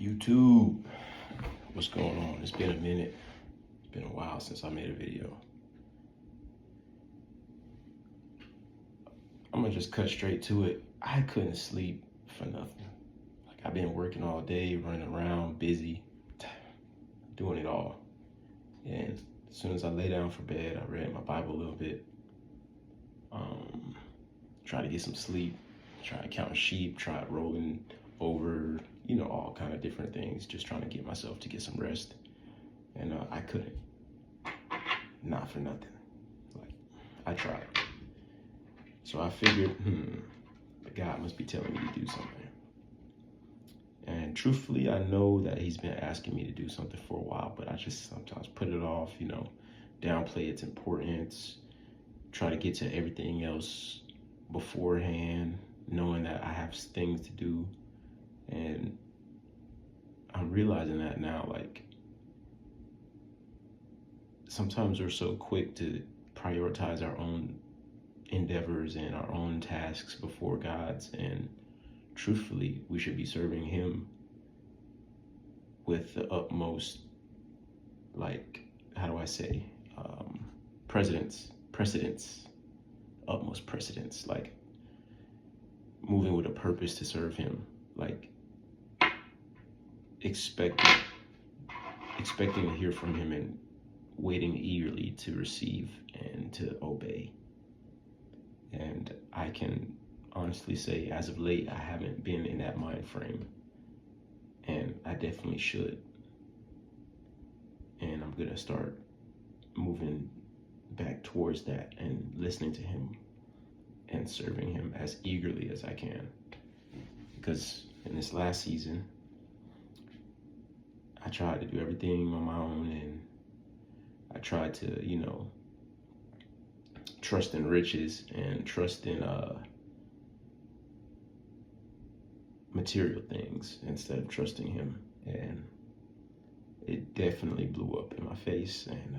YouTube, what's going on? It's been a minute. It's been a while since I made a video. I'm gonna just cut straight to it. I couldn't sleep for nothing. Like, I've been working all day, running around, busy, doing it all. And as soon as I lay down for bed, I read my Bible a little bit. Try to get some sleep, try counting sheep, try rolling over, all kind of different things, just trying to get myself to get some rest. And I couldn't, not for nothing. Like, I tried. So I figured, God must be telling me to do something. And truthfully, I know that he's been asking me to do something for a while, but I just sometimes put it off, downplay its importance, try to get to everything else beforehand, knowing that I have things to do. And I'm realizing that now, like, sometimes we're so quick to prioritize our own endeavors and our own tasks before God's, and truthfully, we should be serving him with the utmost, utmost precedence, like moving with a purpose to serve him, like expecting to hear from him and waiting eagerly to receive and to obey. And I can honestly say, as of late, I haven't been in that mind frame, and I definitely should. And I'm gonna start moving back towards that and listening to him and serving him as eagerly as I can. Because in this last season, I tried to do everything on my own, and I tried to, trust in riches and trust in material things instead of trusting him. And it definitely blew up in my face, and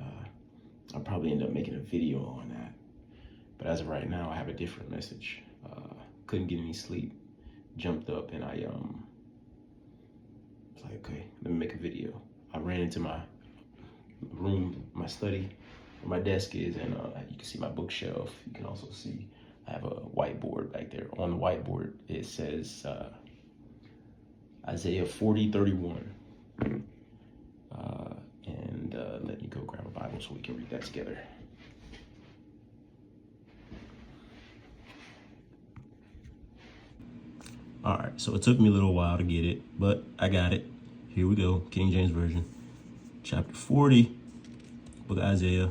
I'll probably end up making a video on that. But as of right now, I have a different message. Couldn't get any sleep, jumped up, and I was like, okay, let me make a video. I ran into my room, my study, where my desk is, and you can see my bookshelf. You can also see I have a whiteboard back there. On the whiteboard, it says Isaiah 40:31. And let me go grab a Bible so we can read that together. All right, so it took me a little while to get it, but I got it. Here we go, King James Version, chapter 40, book of Isaiah,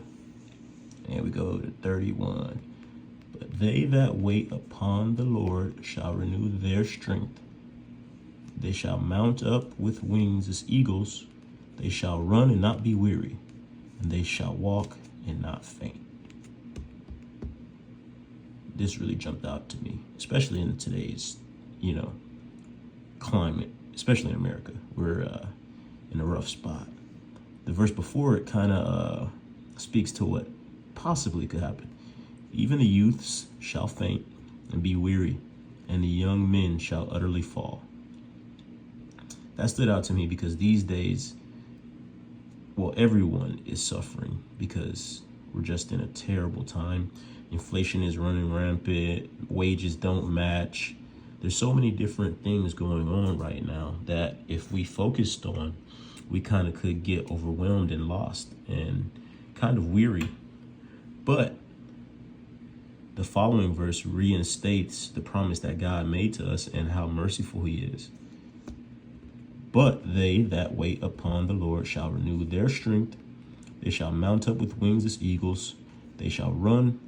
and we go to 31. But they that wait upon the Lord shall renew their strength. They shall mount up with wings as eagles. They shall run and not be weary, and they shall walk and not faint. This really jumped out to me, especially in today's, climate, especially in America. We're in a rough spot. The verse before it kind of speaks to what possibly could happen. Even the youths shall faint and be weary, and the young men shall utterly fall. That stood out to me because these days, everyone is suffering because we're just in a terrible time. Inflation is running rampant. Wages don't match. There's so many different things going on right now that if we focused on, we kind of could get overwhelmed and lost and kind of weary. But the following verse reinstates the promise that God made to us and how merciful he is. But they that wait upon the Lord shall renew their strength. They shall mount up with wings as eagles. They shall run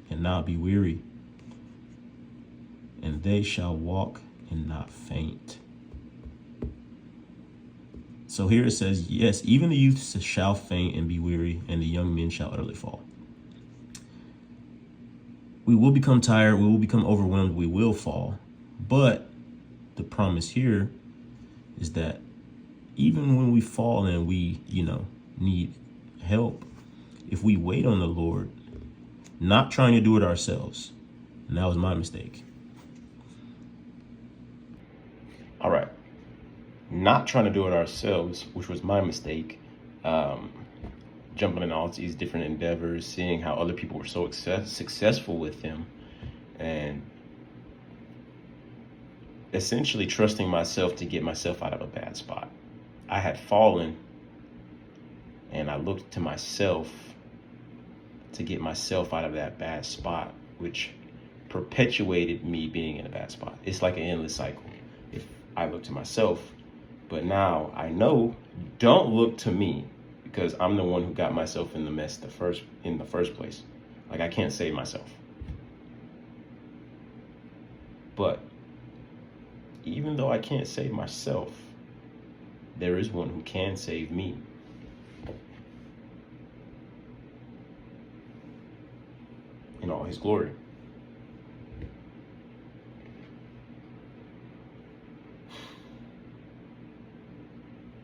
and not be weary, and they shall walk and not faint. So here it says, yes, even the youths shall faint and be weary, and the young men shall utterly fall. We will become tired. We will become overwhelmed. We will fall. But the promise here is that even when we fall and we, need help, if we wait on the Lord, not trying to do it ourselves, and that was my mistake. All right. not trying to do it ourselves, which was my mistake. Um, Jumping in all these different endeavors, seeing how other people were so successful with them, and essentially trusting myself to get myself out of a bad spot. I had fallen, and I looked to myself to get myself out of that bad spot, which perpetuated me being in a bad spot. It's like an endless cycle. If I look to myself, but now I know, don't look to me, because I'm the one who got myself in the mess in the first place. Like, I can't save myself. But even though I can't save myself, there is one who can save me. In all his glory.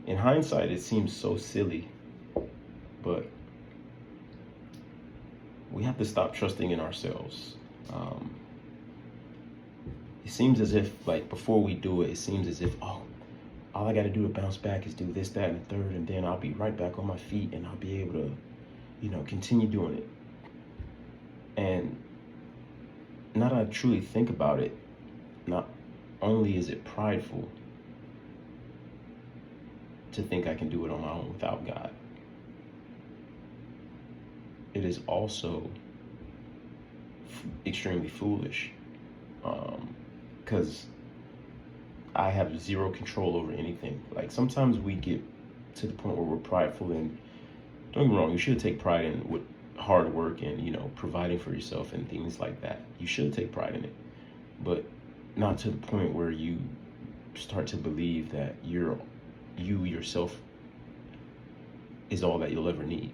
In hindsight, it seems so silly, but we have to stop trusting in ourselves. It seems as if, like, before we do it, it seems as if, oh, all I got to do to bounce back is do this, that, and the third, and then I'll be right back on my feet, and I'll be able to, continue doing it. And now that I truly think about it, not only is it prideful to think I can do it on my own without God, it is also extremely foolish, because I have zero control over anything. Like, sometimes we get to the point where we're prideful, and don't get me wrong, you should take pride in with hard work and, providing for yourself and things like that. You should take pride in it, but not to the point where you start to believe that you yourself is all that you'll ever need,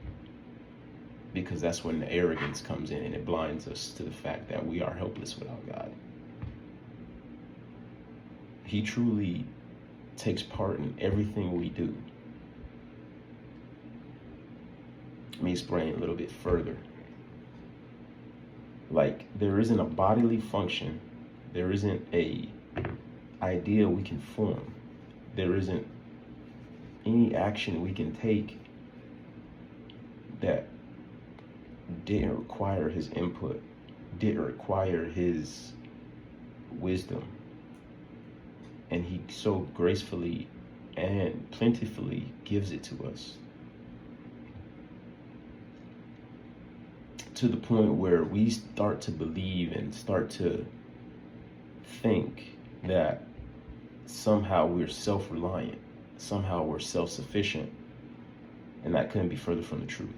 because that's when the arrogance comes in and it blinds us to the fact that we are helpless without God. He truly takes part in everything we do. Let me explain a little bit further. Like, there isn't a bodily function, there isn't a idea we can form, there isn't any action we can take that didn't require his input, didn't require his wisdom. And he so gracefully and plentifully gives it to us, to the point where we start to believe and start to think that somehow we're self-reliant, somehow we're self-sufficient, and that couldn't be further from the truth.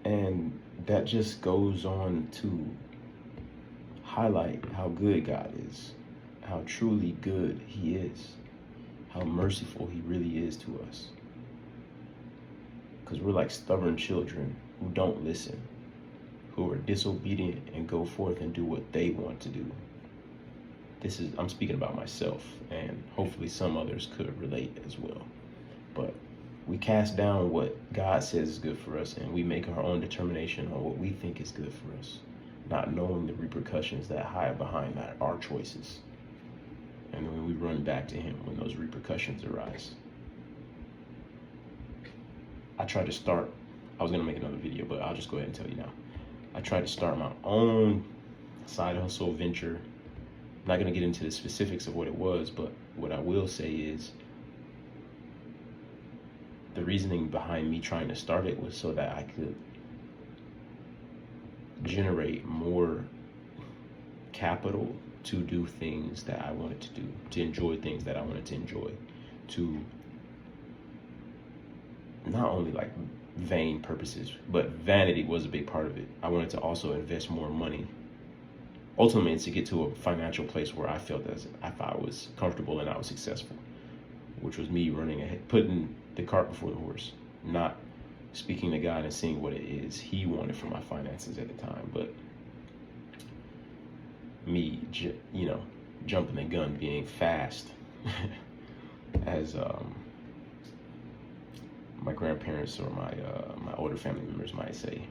And that just goes on to highlight how good God is, how truly good he is, how merciful he really is to us. Because we're like stubborn children who don't listen, who are disobedient and go forth and do what they want to do. I'm speaking about myself, and hopefully some others could relate as well. But we cast down what God says is good for us, and we make our own determination on what we think is good for us, not knowing the repercussions that hide behind our choices. And when we run back to him when those repercussions arise. I was going to make another video, but I'll just go ahead and tell you now. I tried to start my own side hustle venture. I'm not going to get into the specifics of what it was, but what I will say is the reasoning behind me trying to start it was so that I could generate more capital to do things that I wanted to do, to enjoy things that I wanted to enjoy, to not only like vain purposes, but vanity was a big part of it. I wanted to also invest more money. Ultimately, it's to get to a financial place where I felt as if I was comfortable and I was successful, which was me running ahead, putting the cart before the horse, not speaking to God and seeing what it is he wanted for my finances at the time, but me, jumping the gun, being fast, as my grandparents or my older family members might say,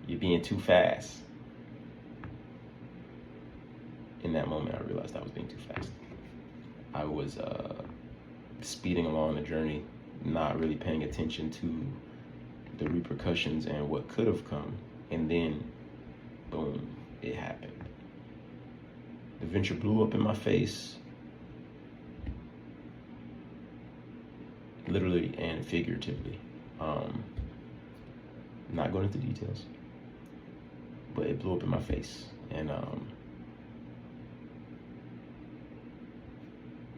you're being too fast. in that moment, I realized I was being too fast. I was speeding along the journey, not really paying attention to the repercussions and what could have come. And then, boom, it happened. The venture blew up in my face, literally and figuratively. Not going into details, but it blew up in my face. And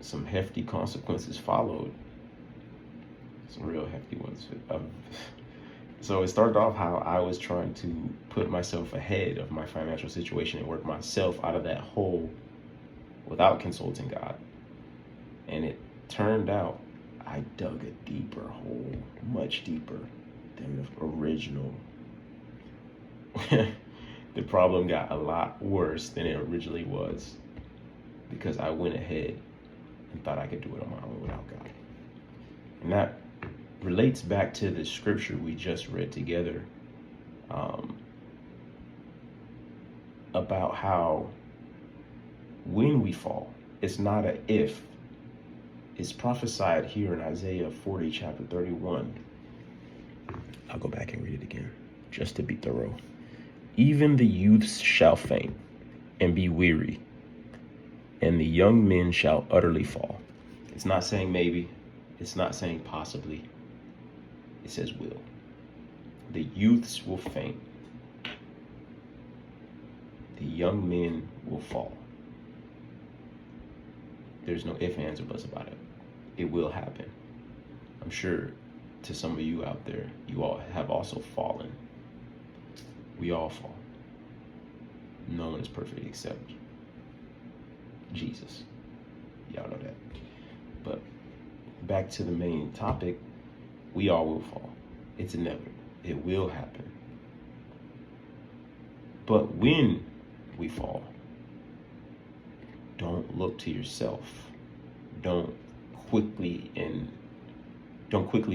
some hefty consequences followed. Some real hefty ones. So it started off how I was trying to put myself ahead of my financial situation and work myself out of that hole without consulting God. And it turned out I dug a deeper hole, much deeper than the original. The problem got a lot worse than it originally was because I went ahead and thought I could do it on my own without God. And that relates back to the scripture we just read together, about how when we fall, it's not a if. It's prophesied here in Isaiah 40, chapter 31. I'll go back and read it again, just to be thorough. Even the youths shall faint and be weary, and the young men shall utterly fall. It's not saying maybe. It's not saying possibly. It says will. The youths will faint. The young men will fall. There's no ifs, ands, or buts about it. It will happen. I'm sure to some of you out there, you all have also fallen. We all fall. No one is perfect except Jesus. Y'all know that. But back to the main topic, we all will fall. It's inevitable. It will happen. But when we fall, don't look to yourself. Don't quickly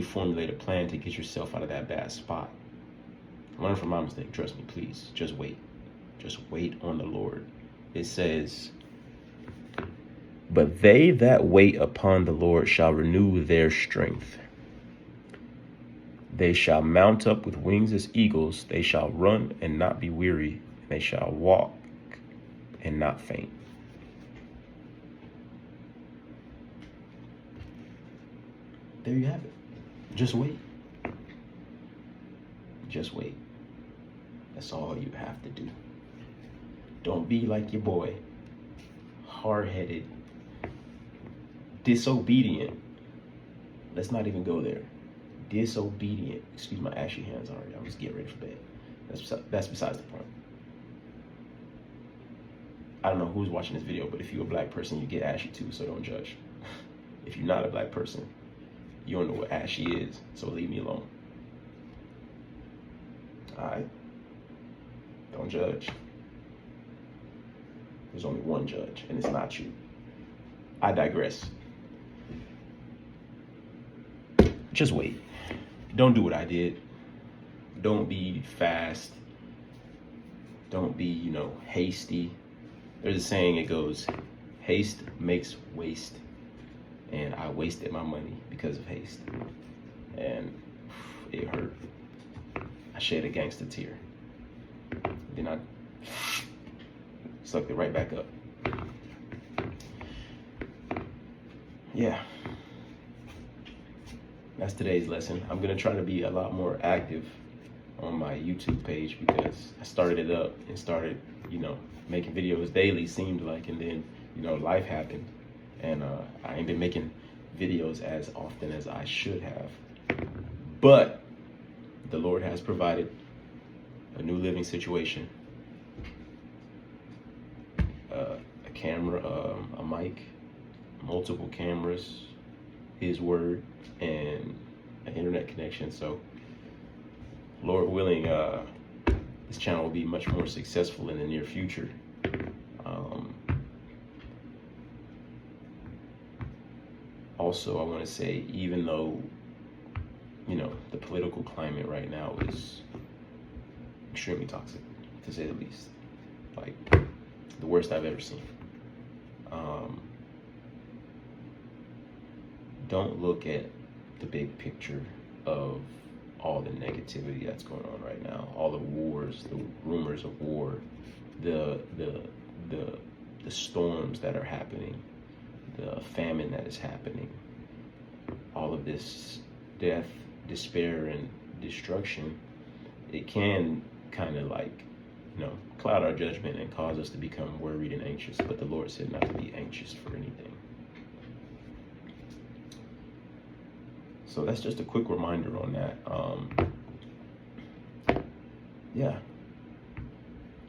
formulate a plan to get yourself out of that bad spot. Learn from my mistake. Trust me, please. Just wait. Just wait on the Lord. It says, but they that wait upon the Lord shall renew their strength. They shall mount up with wings as eagles. They shall run and not be weary. They shall walk and not faint. There you have it. Just wait. Just wait. That's all you have to do. Don't be like your boy. Hard-headed. Disobedient. Let's not even go there. Disobedient. Excuse my ashy hands already. I'm just getting ready for bed. That's besides the point. I don't know who's watching this video, but if you're a black person, you get ashy too, so don't judge. If you're not a black person, you don't know what ashy is, so leave me alone. Alright? Don't judge. There's only one judge, and it's not you. I digress. Just wait. Don't do what I did. Don't be fast. Don't be, hasty. There's a saying, it goes, haste makes waste. And I wasted my money because of haste. And it hurt. I shed a gangster tear. Then I sucked it right back up. Yeah. That's today's lesson. I'm going to try to be a lot more active on my YouTube page because I started it up and started, making videos daily, seemed like, and then, life happened. And I ain't been making videos as often as I should have. But the Lord has provided a new living situation. A camera, a mic, multiple cameras, His word, and an internet connection. So, Lord willing, this channel will be much more successful in the near future. Also, I want to say, even though, the political climate right now is extremely toxic, to say the least, like the worst I've ever seen. don't look at the big picture of all the negativity that's going on right now, all the wars, the rumors of war, the storms that are happening, the famine that is happening, all of this death, despair, and destruction. It can kind of like, cloud our judgment and cause us to become worried and anxious. But the Lord said not to be anxious for anything. So that's just a quick reminder on that. Yeah,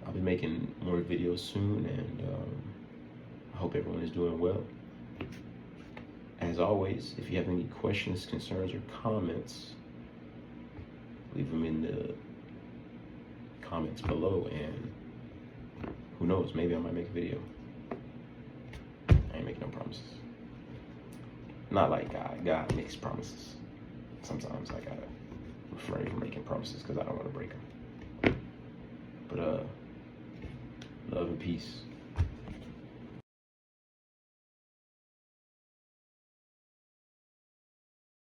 I'll be making more videos soon, and I hope everyone is doing well. As always, if you have any questions, concerns, or comments, leave them in the comments below, and who knows, maybe I might make a video. I ain't making no promises. Not like God. God makes promises. Sometimes I gotta refrain from making promises because I don't want to break them. But love and peace.